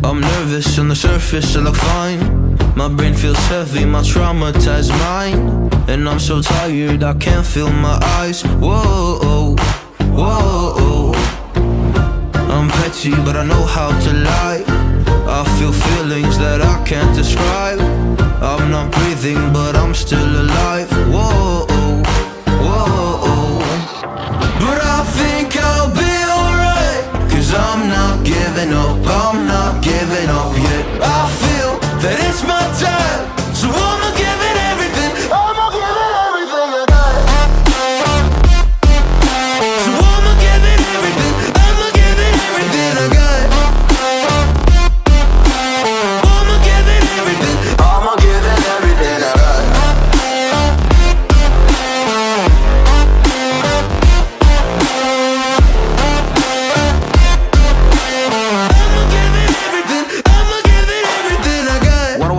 I'm nervous on the surface, I look fine. My brain feels heavy, my traumatized mind. And I'm so tired, I can't feel my eyes. Whoa, whoa. I'm petty, but I know how to lie. I feel feelings that I can't describe. I'm not breathing, but I'm still alive. Whoa, whoa. But I think I'll be alright, 'cause I'm not giving up, I'm not giving up yet. I feel that it's my time, so I'ma give it everything. I'ma give it everything I got. So I'ma give it everything. I'ma give it everything I got. I'ma give it everything. I'ma give it everything I got.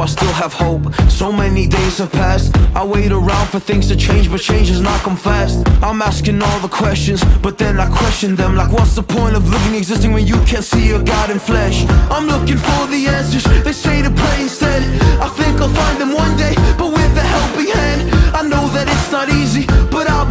Still have hope. So many days have passed. I wait around for things to change, but change has not come fast. I'm asking all the questions, but then I question them. Like, what's the point of living, existing when you can't see your God in flesh? I'm looking for the answers, they say to pray instead. I think I'll find them one day, but with a helping hand. I know that it's not easy, but I'll